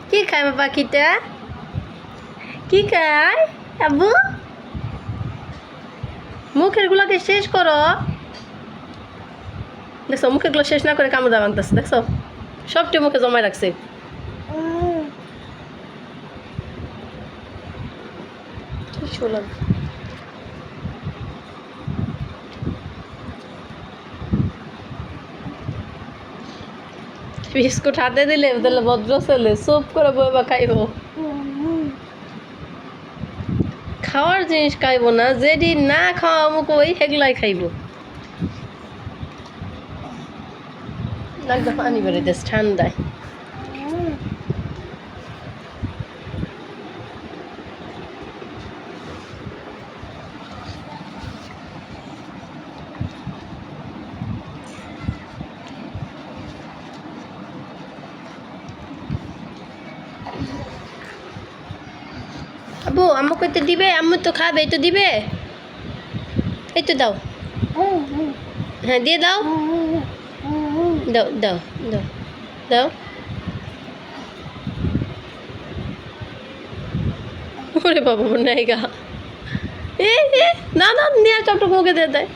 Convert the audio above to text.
কি খায় আমার পাখিটা? কি খায় আব্বু? মুখের গুলাকে শেষ করো। দেখছো মুখের গুলো শেষ না করে কামড় দেওয়া ভাঙতেছে, দেখছো সবটি মুখে জমায় রাখছে। বিস্কুট হাতে দিলে তাহলে ভদ্র ছেলে চুপ করে বইবা খাইব। খাওয়ার জিনিস খাইব না, যেটি না খাওয়া মুখ ওই সেগুলাই খাইব। লাগবে পানি বেড়ে যাচ্ছে ঠান্ডায়। আব্বু আমাকে তো দিবে, আম্মু তো খাবে, এই তো দিবে, এই তো দাও। হ্যাঁ দিয়ে দাও, দাও দাও দাও দাও। ওরে বাবা নাই গা, এ না না নিয়ে চপটক মুখে দিয়ে দেয়।